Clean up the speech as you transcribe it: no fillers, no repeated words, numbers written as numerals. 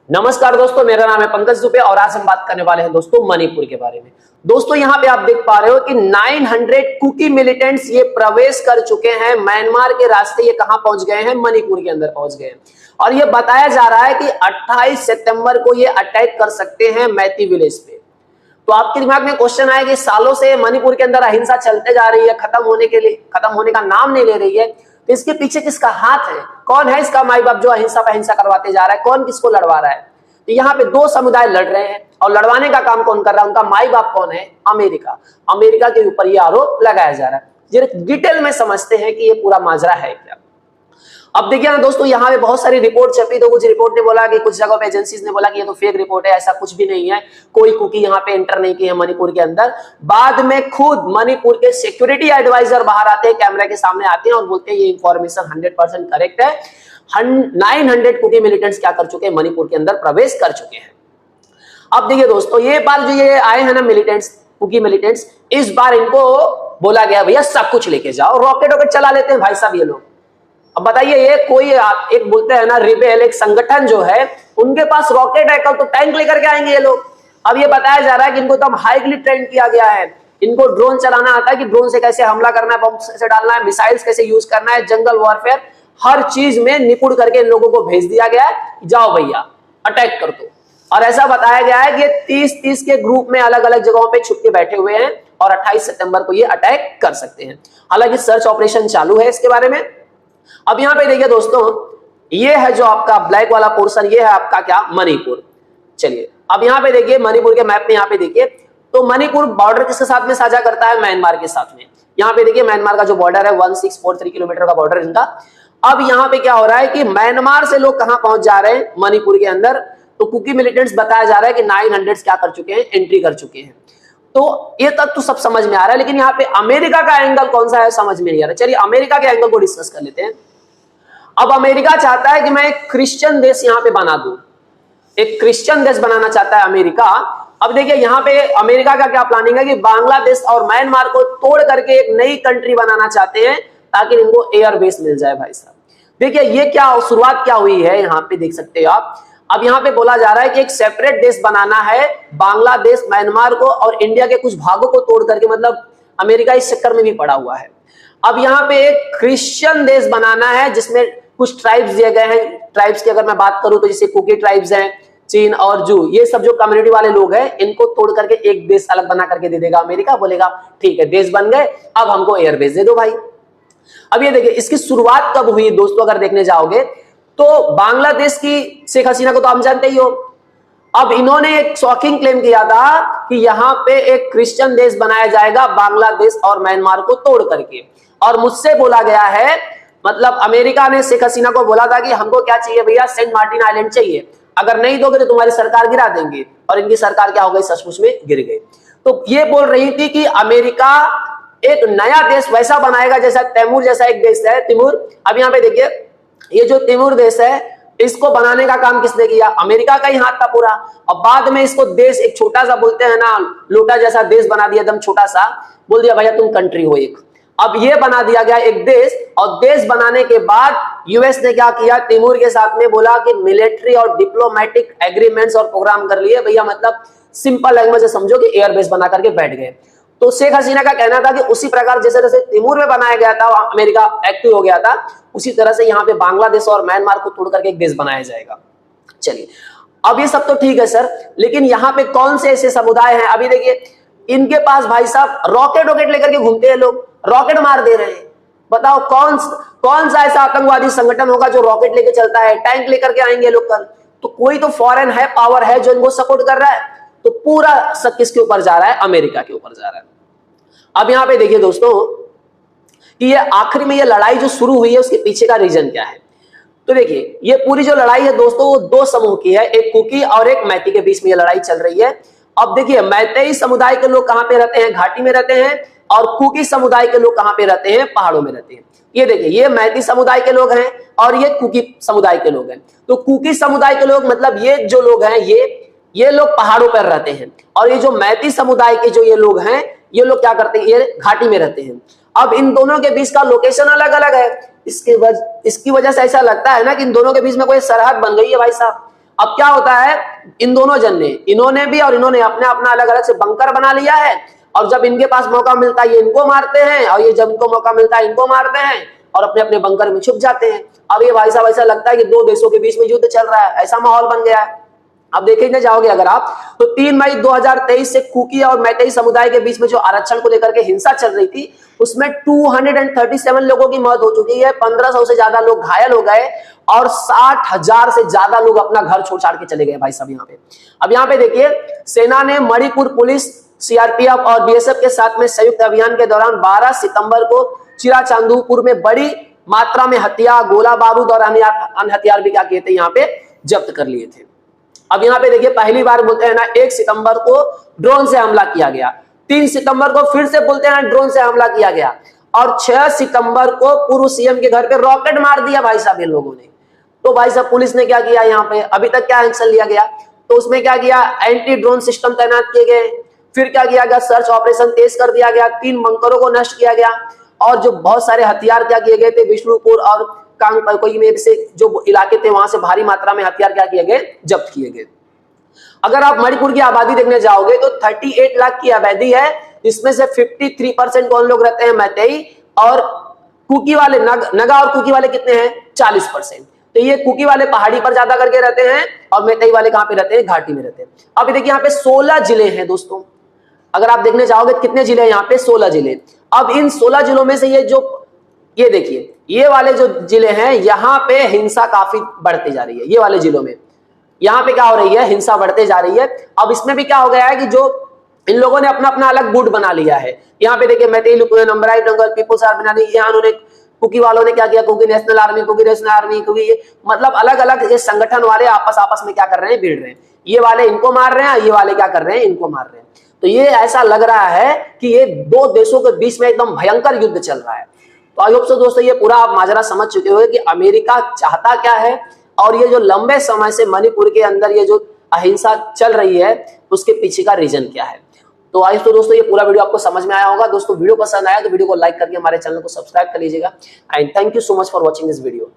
नमस्कार दोस्तों, मेरा नाम है पंकज दुबे और आज हम बात करने वाले हैं दोस्तों मणिपुर के बारे में। दोस्तों यहाँ पे आप देख पा रहे हो कि 900 कुकी मिलिटेंट्स ये प्रवेश कर चुके हैं म्यांमार के रास्ते। ये कहां पहुंच गए हैं? मणिपुर के अंदर पहुंच गए हैं और ये बताया जा रहा है कि 28 सितंबर को ये अटैक कर सकते हैं मैती विलेज पे। तो आपके दिमाग में क्वेश्चन आया कि सालों से मणिपुर के अंदर अहिंसा चलते जा रही है, खत्म होने का नाम नहीं ले रही है, तो इसके पीछे किसका हाथ है? कौन है इसका माई बाप जो अहिंसा पर अहिंसा करवाते जा रहा है? कौन किसको लड़वा रहा है? तो यहाँ पे दो समुदाय लड़ रहे हैं और लड़वाने का काम कौन कर रहा है? उनका माई बाप कौन है? अमेरिका। अमेरिका के ऊपर ये आरोप लगाया जा रहा है। जरा डिटेल में समझते हैं कि ये पूरा माजरा है क्या। अब देखिए ना दोस्तों, यहाँ पे बहुत सारी रिपोर्ट छपी, तो कुछ रिपोर्ट ने बोला कि कुछ जगह पे एजेंसीज ने बोला कि ये तो फेक रिपोर्ट है, ऐसा कुछ भी नहीं है, कोई कुकी यहाँ पे एंटर नहीं की है मणिपुर के अंदर। बाद में खुद मणिपुर के सिक्योरिटी एडवाइजर बाहर आते हैं, कैमरा के सामने आते हैं और बोलते हैं ये इंफॉर्मेशन 100% करेक्ट है। 900 कुकी मिलिटेंट्स क्या कर चुके हैं? मणिपुर के अंदर प्रवेश कर चुके हैं। अब देखिए दोस्तों, ये बार जो ये आए हैं ना मिलिटेंट्स, कुकी मिलिटेंट्स, इस बार इनको बोला गया भैया सब कुछ लेके जाओ, रॉकेट चला लेते हैं भाई साहब ये लोग। अब बताइए, ये कोई एक बोलते हैं ना रिबेल, एक संगठन जो है, उनके पास रॉकेट है, कल तो टैंक लेकर के आएंगे ये लोग। अब ये बताया जा रहा है कि इनको तो हाईली ट्रेन किया गया है, इनको ड्रोन चलाना आता है कि ड्रोन से कैसे हमला करना है, बम से डालना है, मिसाइल्स कैसे यूज करना है, जंगल वॉरफेयर, हर चीज में निपुण करके इन लोगों को भेज दिया गया है, जाओ भैया अटैक कर दो। और ऐसा बताया गया है कि 30-30 के ग्रुप में अलग अलग जगहों पे छुप के बैठे हुए हैं और 28 सितंबर को ये अटैक कर सकते हैं। हालांकि सर्च ऑपरेशन चालू है इसके बारे में। अब यहाँ पे देखिए दोस्तों, ये है जो आपका ब्लैक वाला पोर्शन, ये है आपका क्या? मणिपुर। चलिए अब यहाँ पे देखिए मणिपुर के मैप में, यहाँ पे देखिए तो मणिपुर बॉर्डर किसके साथ में साझा करता है? म्यांमार के साथ में। यहाँ पे देखिए म्यांमार का जो बॉर्डर है 1643 किलोमीटर का बॉर्डर इनका। अब यहाँ पे क्या हो रहा है कि म्यांमार से लोग कहां पहुंच जा रहे हैं? मणिपुर के अंदर। तो कुकी मिलिटेंट्स बताया जा रहा है कि 900 क्या कर चुके हैं? एंट्री कर चुके हैं। तो ये तक तो सब समझ में आ रहा है, लेकिन यहाँ पे अमेरिका का एंगल कौन सा है समझ में नहीं आ रहा। चलिए अमेरिका के एंगल को डिस्कस कर लेते हैं। अब अमेरिका चाहता है कि मैं एक क्रिश्चियन देश यहाँ पे बना दूं, एक क्रिश्चियन देश बनाना चाहता है अमेरिका। अब देखिए यहाँ पे अमेरिका का क्या प्लानिंग है कि बांग्लादेश और म्यांमार को तोड़ करके एक नई कंट्री बनाना चाहते हैं ताकि इनको एयर बेस मिल जाए भाई साहब। देखिए ये क्या शुरुआत क्या हुई है, यहाँ पे देख सकते हो आप। अब यहाँ पे बोला जा रहा है कि एक सेपरेट देश बनाना है, बांग्लादेश, म्यांमार को और इंडिया के कुछ भागों को तोड़ करके, मतलब अमेरिका इस चक्कर में भी पड़ा हुआ है। अब यहाँ पे एक क्रिश्चियन देश बनाना है जिसमें कुछ ट्राइब्स दिए गए हैं। ट्राइब्स की अगर मैं बात करूं तो जैसे कुकी ट्राइब्स हैं, चीन और जू, ये सब जो कम्युनिटी वाले लोग हैं, इनको तोड़ करके एक देश अलग बना करके दे देगा अमेरिका। बोलेगा ठीक है देश बन गए, अब हमको एयर बेस दे दो भाई। अब ये देखिए इसकी शुरुआत कब हुई दोस्तों, अगर देखने जाओगे तो बांग्लादेश की शेख हसीना को तो हम जानते ही हो। अब इन्होंने एक शॉकिंग क्लेम किया था कि यहाँ पे एक क्रिश्चियन देश बनाया जाएगा बांग्लादेश और म्यांमार को तोड़ करके। और मुझसे बोला गया है, मतलब अमेरिका ने शेख हसीना को बोला था कि हमको क्या चाहिए भैया? सेंट मार्टिन आइलैंड चाहिए, अगर नहीं दोगे तो तुम्हारी सरकार गिरा देंगे। और इनकी सरकार क्या हो गई? सचमुच में गिर गई। तो ये बोल रही थी कि अमेरिका एक नया देश वैसा बनाएगा जैसा तैमूर जैसा एक देश है, तिमूर। अब यहाँ पे देखिए ये जो तिमूर देश है, इसको बनाने का काम किसने किया? अमेरिका का ही हाथ था पूरा। और बाद में इसको देश एक छोटा सा, बोलते हैं ना लोटा जैसा देश बना दिया, एकदम छोटा सा, बोल दिया भैया तुम कंट्री हो एक। अब ये बना दिया गया एक देश। और देश बनाने के बाद यूएस ने क्या किया? तिमूर के साथ में बोला कि मिलिट्री और डिप्लोमेटिक एग्रीमेंट्स और प्रोग्राम कर लिए भैया, मतलब सिंपल लैंग्वेज से समझो कि एयरबेस बना करके बैठ गए। तो शेख हसीना का कहना था कि उसी प्रकार जैसे जैसे तिमूर में बनाया गया था, अमेरिका एक्टिव हो गया था, उसी तरह से यहाँ पे बांग्लादेश और म्यांमार को तोड़ करके एक देश बनाया जाएगा। चलिए अब ये सब तो ठीक है सर, लेकिन यहाँ पे कौन से ऐसे समुदाय हैं? अभी देखिए इनके पास भाई साहब रॉकेट लेकर के घूमते हैं लोग, रॉकेट मार दे रहे हैं। बताओ कौन सा ऐसा आतंकवादी संगठन होगा जो रॉकेट लेके चलता है? टैंक लेकर के आएंगे लोग कल। तो कोई तो फॉरेन है, पावर है जो इनको सपोर्ट कर रहा है। तो पूरा सब किसके ऊपर जा रहा है? अमेरिका के ऊपर जा रहा है। अब यहाँ पे देखिए दोस्तों कि ये आखिर में ये लड़ाई जो शुरू हुई है उसके पीछे का रीजन क्या है। तो देखिए ये पूरी जो लड़ाई है दोस्तों वो दो समूह की है, एक कुकी और एक मैती के बीच में ये लड़ाई चल रही है। अब देखिए मैतेई समुदाय के लोग कहां पे रहते हैं? घाटी में रहते हैं। और कुकी समुदाय के लोग कहां पे रहते हैं? पहाड़ों में रहते हैं। ये देखिए ये मैती समुदाय के लोग हैं और ये कुकी समुदाय के लोग हैं। तो कुकी समुदाय के लोग, मतलब ये जो लोग हैं ये लोग पहाड़ों पर रहते हैं। और ये जो मैती समुदाय के जो ये लोग हैं, ये लोग क्या करते हैं? ये घाटी में रहते हैं। अब इन दोनों के बीच का लोकेशन अलग अलग है। इसकी वजह से ऐसा लगता है ना कि इन दोनों के बीच में कोई सरहद बन गई है भाई साहब। अब क्या होता है, इन दोनों जन ने, इन्होंने भी और इन्होंने अपने अपना अलग अलग से बंकर बना लिया है, और जब इनके पास मौका मिलता है ये इनको मारते हैं, और ये जब इनको मौका मिलता है इनको मारते हैं, और अपने अपने बंकर में छुप जाते हैं। अब ये भाई साहब ऐसा लगता है कि दो देशों के बीच में युद्ध चल रहा है, ऐसा माहौल बन गया है। अब देखने जाओगे अगर आप, तो 3 मई 2023 से कुकी और मैतेई समुदाय के बीच में जो आरक्षण को लेकर के हिंसा चल रही थी, उसमें 237 लोगों की मौत हो चुकी है, 1500 से ज्यादा लोग घायल हो गए, और 60,000 से ज्यादा लोग अपना घर छोड़ छाड़ के चले गए भाई साहब यहाँ पे। अब यहाँ पे देखिए, सेना ने मणिपुर पुलिस, सीआरपीएफ और बीएसएफ के साथ में संयुक्त अभियान के दौरान 12 सितंबर को चिराचांदपुर में बड़ी मात्रा में हथियार, गोला बारूद और अन्य हथियार भी क्या किए थे, यहाँ पे जब्त कर लिए थे। अब यहाँ पे देखिए, पहली बार बोलते हैं ना 1 सितंबर को ड्रोन से हमला किया गया, 3 सितंबर को फिर से बोलते हैं ड्रोन से हमला किया गया, और 6 सितंबर को पूर्व सीएम के घर पे रॉकेट मार दिया भाई साहब इन लोगों ने। तो भाई साहब पुलिस ने क्या किया, यहाँ पे अभी तक क्या एक्शन लिया गया, तो उसमें क्या किया, एंटी ड्रोन सिस्टम तैनात किए गए, फिर क्या किया गया, सर्च ऑपरेशन तेज कर दिया गया, 3 बंकरों को नष्ट किया गया, और जो बहुत सारे हथियार क्या किए गए थे, विष्णुपुर और कोई में से जो इलाके थे वहां से भारी मात्रा में हथियार क्या किए गए, जब्त किए गए। अगर आप मणिपुर की आबादी देखने जाओगे तो 38 लाख की आबादी है, जिसमें से 53% कौन लोग रहते हैं, मैतेई, और कुकी वाले नगा और कुकी वाले कितने हैं, 40%। तो ये कुकी वाले पहाड़ी पर ज्यादा करके रहते हैं, और मैतेई वाले कहां पे रहते हैं, घाटी में रहते हैं। अब देखिए यहाँ पे 16 जिले हैं दोस्तों, अगर आप देखने जाओगे कितने जिले हैं यहाँ पे, 16 जिले। अब इन 16 जिलों में से ये देखिए, ये वाले जो जिले हैं यहाँ पे हिंसा काफी बढ़ती जा रही है, ये वाले जिलों में यहाँ पे क्या हो रही है, हिंसा बढ़ते जा रही है। अब इसमें भी क्या हो गया है कि जो इन लोगों ने अपना अपना अलग गुट बना लिया है। यहाँ पे देखिए, मैतेई नंबराई दंगल, पीपुल्स आर्मी, यहाँ उन्होंने कुकी वालों ने क्या किया, कुकी नेशनल आर्मी, कुकी मतलब अलग अलग ये संगठन वाले आपस में क्या कर रहे हैं, भिड़ रहे हैं। ये वाले इनको मार रहे हैं, ये वाले क्या कर रहे हैं, इनको मार रहे हैं। तो ये ऐसा लग रहा है कि ये दो देशों के बीच में एकदम भयंकर युद्ध चल रहा है। तो आई होप सो दोस्तों ये पूरा आप माजरा समझ चुके हो कि अमेरिका चाहता क्या है, और ये जो लंबे समय से मणिपुर के अंदर ये जो अहिंसा चल रही है उसके पीछे का रीजन क्या है। तो आई तो दोस्तों ये पूरा वीडियो आपको समझ में आया होगा। दोस्तों वीडियो पसंद आया तो वीडियो को लाइक करके हमारे चैनल को सब्सक्राइब कर लीजिएगा। And thank you so much for watching this video.